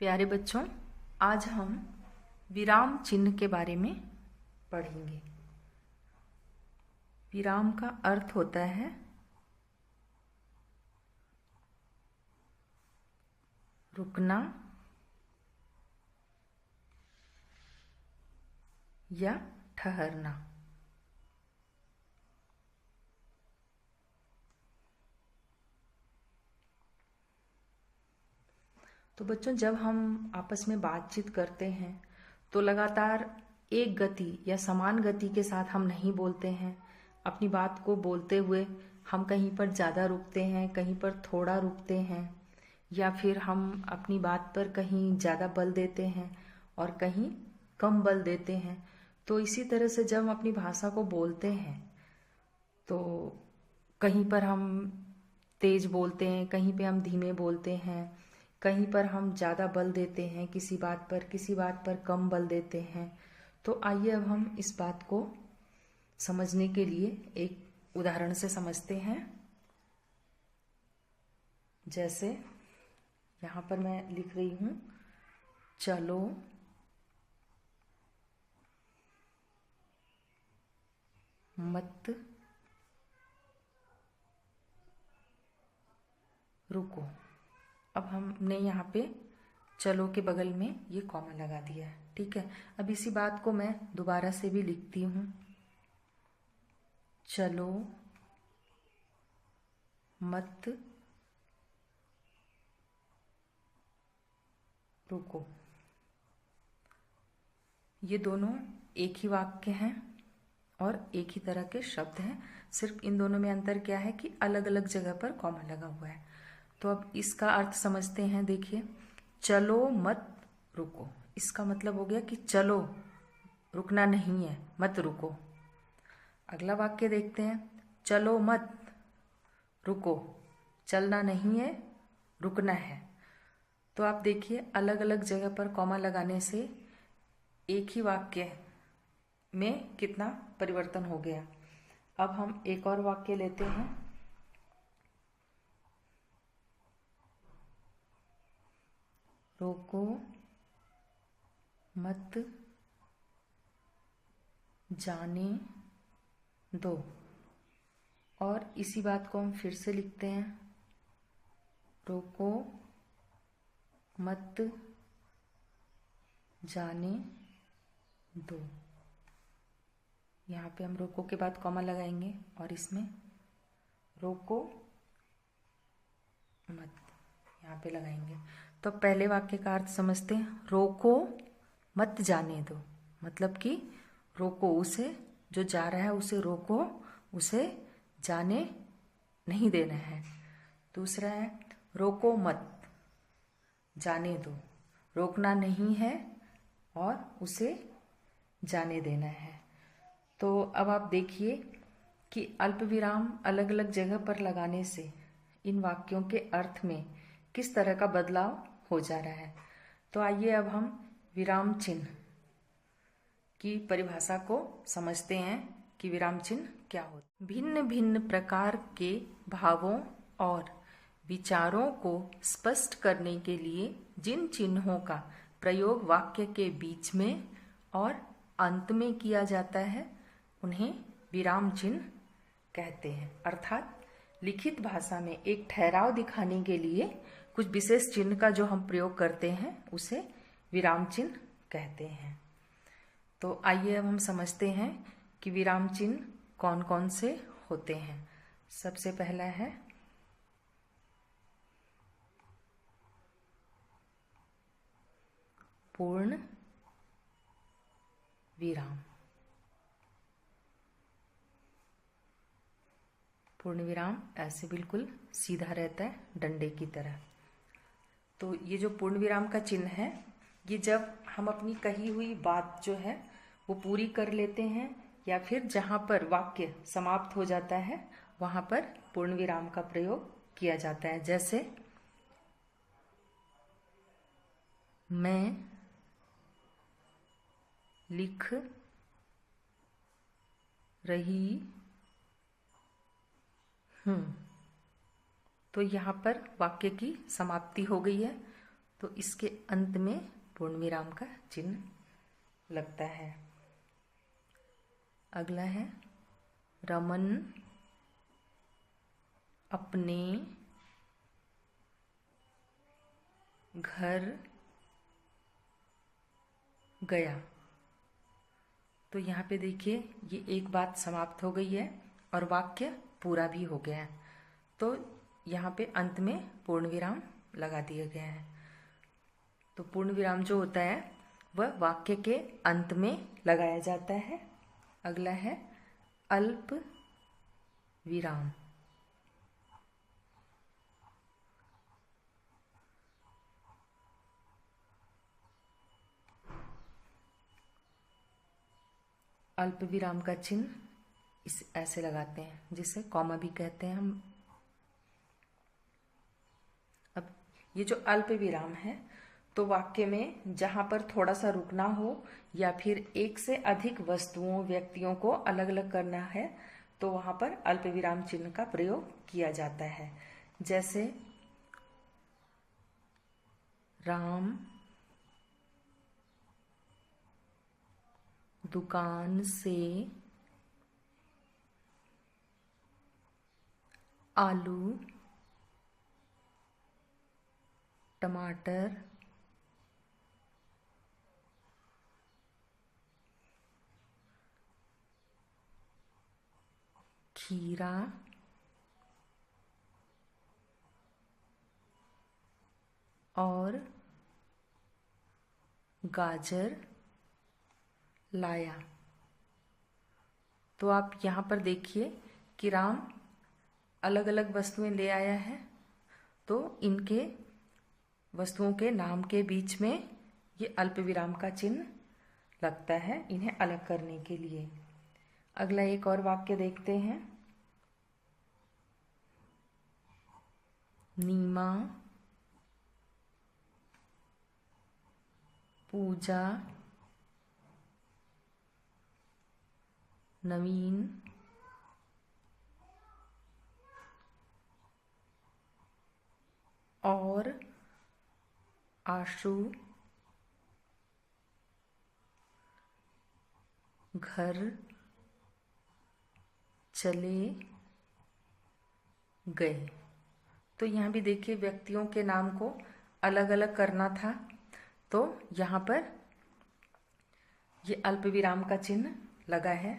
प्यारे बच्चों, आज हम विराम चिन्ह के बारे में पढ़ेंगे। विराम का अर्थ होता है रुकना या ठहरना। तो बच्चों, जब हम आपस में बातचीत करते हैं तो लगातार एक गति या समान गति के साथ हम नहीं बोलते हैं। अपनी बात को बोलते हुए हम कहीं पर ज़्यादा रुकते हैं, कहीं पर थोड़ा रुकते हैं, या फिर हम अपनी बात पर कहीं ज़्यादा बल देते हैं और कहीं कम बल देते हैं। तो इसी तरह से जब हम अपनी भाषा को बोलते हैं तो कहीं पर हम तेज बोलते हैं, कहीं पे हम धीमे बोलते हैं, कहीं पर हम ज़्यादा बल देते हैं किसी बात पर कम बल देते हैं। तो आइए अब हम इस बात को समझने के लिए एक उदाहरण से समझते हैं। जैसे यहाँ पर मैं लिख रही हूँ, चलो मत रुको। अब हमने यहाँ पे चलो के बगल में ये कॉमा लगा दिया है, ठीक है। अब इसी बात को मैं दोबारा से भी लिखती हूँ, चलो मत रुको। ये दोनों एक ही वाक्य हैं और एक ही तरह के शब्द हैं, सिर्फ इन दोनों में अंतर क्या है कि अलग अलग जगह पर कॉमा लगा हुआ है। तो अब इसका अर्थ समझते हैं। देखिए, चलो मत रुको, इसका मतलब हो गया कि चलो, रुकना नहीं है, मत रुको। अगला वाक्य देखते हैं, चलो मत रुको, चलना नहीं है, रुकना है। तो आप देखिए, अलग अलग जगह पर कॉमा लगाने से एक ही वाक्य में कितना परिवर्तन हो गया। अब हम एक और वाक्य लेते हैं, रोको मत जाने दो। और इसी बात को हम फिर से लिखते हैं, रोको मत जाने दो। यहाँ पे हम रोको के बाद कॉमा लगाएंगे और इसमें रोको मत यहाँ पे लगाएंगे। तो पहले वाक्य का अर्थ समझते हैं, रोको मत जाने दो, मतलब कि रोको, उसे जो जा रहा है उसे रोको, उसे जाने नहीं देना है। दूसरा है, रोको मत जाने दो, रोकना नहीं है और उसे जाने देना है। तो अब आप देखिए कि अल्प विराम अलग अलग जगह पर लगाने से इन वाक्यों के अर्थ में किस तरह का बदलाव हो जा रहा है। तो आइए अब हम विराम चिन्ह की परिभाषा को समझते हैं कि विराम चिन्ह क्या होता है। भिन्न भिन्न प्रकार के भावों और विचारों को स्पष्ट करने के लिए जिन चिन्हों का प्रयोग वाक्य के बीच में और अंत में किया जाता है उन्हें विराम चिन्ह कहते हैं। अर्थात लिखित भाषा में एक ठहराव दिखाने के लिए कुछ विशेष चिन्ह का जो हम प्रयोग करते हैं उसे विराम चिन्ह कहते हैं। तो आइए अब हम समझते हैं कि विराम चिन्ह कौन कौन से होते हैं। सबसे पहला है पूर्ण विराम। पूर्ण विराम ऐसे बिल्कुल सीधा रहता है, डंडे की तरह। तो ये जो पूर्ण विराम का चिन्ह है, ये जब हम अपनी कही हुई बात जो है वो पूरी कर लेते हैं या फिर जहाँ पर वाक्य समाप्त हो जाता है वहाँ पर पूर्ण विराम का प्रयोग किया जाता है। जैसे मैं लिख रही हूँ, तो यहाँ पर वाक्य की समाप्ति हो गई है। तो इसके अंत में पूर्ण विराम का चिन्ह लगता है। अगला है रमन अपने घर गया। तो यहाँ पे देखिए ये एक बात समाप्त हो गई है और वाक्य पूरा भी हो गया है। तो यहाँ पे अंत में पूर्ण विराम लगा दिया गया है। तो पूर्ण विराम जो होता है वह वाक्य के अंत में लगाया जाता है। अगला है अल्प विराम। अल्प विराम का चिन्ह इस ऐसे लगाते हैं, जिसे कॉमा भी कहते हैं हम। अब ये जो अल्प विराम है, तो वाक्य में जहां पर थोड़ा सा रुकना हो या फिर एक से अधिक वस्तुओं व्यक्तियों को अलग अलग करना है, तो वहां पर अल्प विराम चिन्ह का प्रयोग किया जाता है। जैसे राम दुकान से आलू टमाटर खीरा और गाजर लाया। तो आप यहाँ पर देखिए कि राम अलग अलग वस्तुएं ले आया है, तो इनके वस्तुओं के नाम के बीच में ये अल्प विराम का चिन्ह लगता है, इन्हें अलग करने के लिए। अगला एक और वाक्य देखते हैं। नीमा पूजा नवीन और आशु घर चले गए। तो यहाँ भी देखिए व्यक्तियों के नाम को अलग अलग करना था, तो यहाँ पर ये अल्प विराम का चिन्ह लगा है।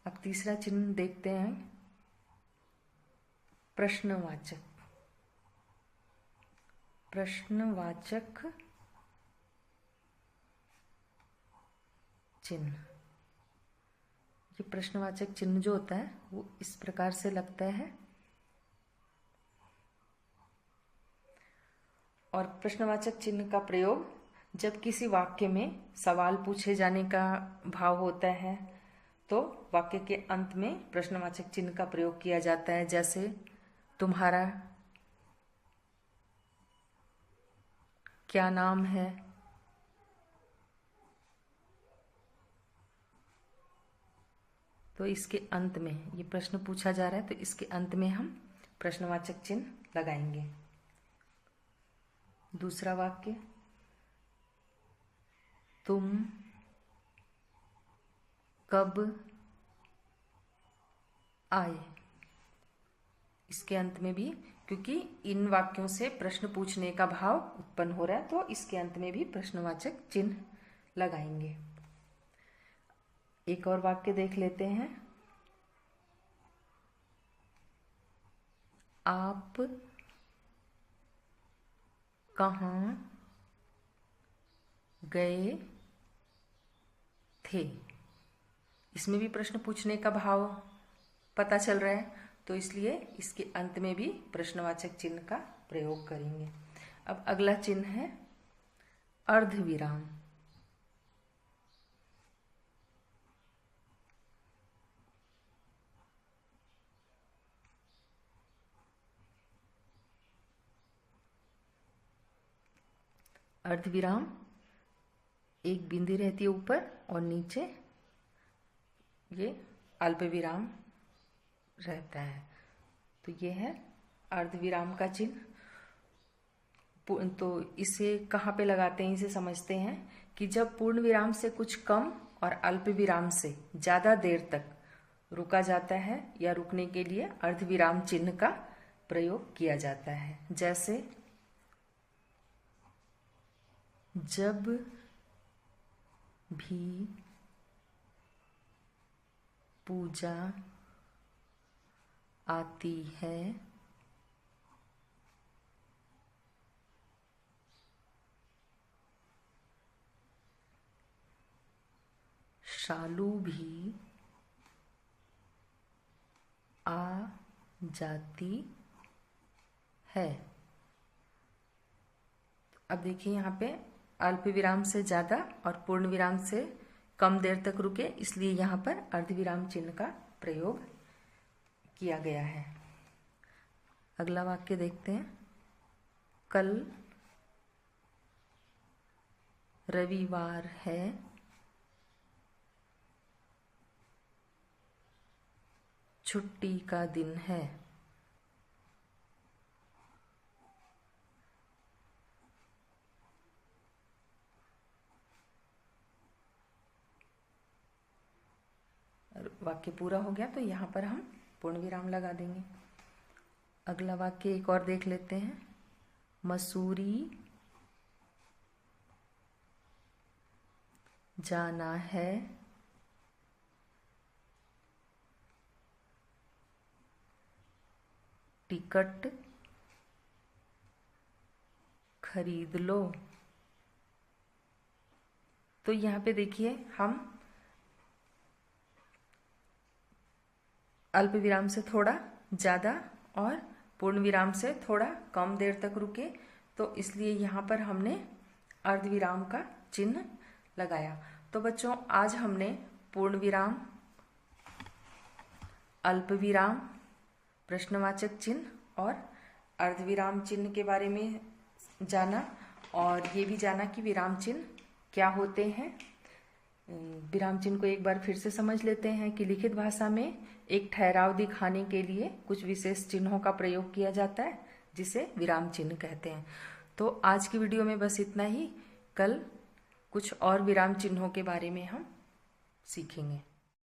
अब तीसरा चिन्ह देखते हैं, प्रश्नवाचक। प्रश्नवाचक चिन्ह, ये प्रश्नवाचक चिन्ह जो होता है वो इस प्रकार से लगता है। और प्रश्नवाचक चिन्ह का प्रयोग जब किसी वाक्य में सवाल पूछे जाने का भाव होता है, तो वाक्य के अंत में प्रश्नवाचक चिन्ह का प्रयोग किया जाता है। जैसे तुम्हारा क्या नाम है, तो इसके अंत में ये प्रश्न पूछा जा रहा है, तो इसके अंत में हम प्रश्नवाचक चिन्ह लगाएंगे। दूसरा वाक्य, तुम कब आए। इसके अंत में भी, क्योंकि इन वाक्यों से प्रश्न पूछने का भाव उत्पन्न हो रहा है, तो इसके अंत में भी प्रश्नवाचक चिन्ह लगाएंगे। एक और वाक्य देख लेते हैं। आप कहाँ गए थे। इसमें भी प्रश्न पूछने का भाव पता चल रहा है, तो इसलिए इसके अंत में भी प्रश्नवाचक चिन्ह का प्रयोग करेंगे। अब अगला चिन्ह है अर्धविराम। अर्धविराम एक बिंदी रहती है ऊपर और नीचे ये अल्प विराम रहता है। तो ये है अर्धविराम का चिन्ह। तो इसे कहाँ पे लगाते हैं, इसे समझते हैं कि जब पूर्ण विराम से कुछ कम और अल्प विराम से ज़्यादा देर तक रुका जाता है या रुकने के लिए अर्ध विराम चिन्ह का प्रयोग किया जाता है। जैसे जब भी पूजा आती है शालू भी आ जाती है। अब देखिए यहाँ पे अल्प विराम से ज़्यादा और पूर्ण विराम से कम देर तक रुके, इसलिए यहाँ पर अर्धविराम चिन्ह का प्रयोग किया गया है। अगला वाक्य देखते हैं। कल रविवार है, छुट्टी का दिन है। वाक्य पूरा हो गया तो यहाँ पर हम पूर्ण विराम लगा देंगे। अगला वाक्य एक और देख लेते हैं। मसूरी जाना है, टिकट खरीद लो। तो यहाँ पे देखिए हम अल्प विराम से थोड़ा ज़्यादा और पूर्ण विराम से थोड़ा कम देर तक रुके, तो इसलिए यहाँ पर हमने अर्धविराम का चिन्ह लगाया। तो बच्चों आज हमने पूर्ण विराम, अल्प विराम, प्रश्नवाचक चिन्ह और अर्धविराम चिन्ह के बारे में जाना, और ये भी जाना कि विराम चिन्ह क्या होते हैं। विराम चिन्ह को एक बार फिर से समझ लेते हैं कि लिखित भाषा में एक ठहराव दिखाने के लिए कुछ विशेष चिन्हों का प्रयोग किया जाता है जिसे विराम चिन्ह कहते हैं। तो आज की वीडियो में बस इतना ही। कल कुछ और विराम चिन्हों के बारे में हम सीखेंगे।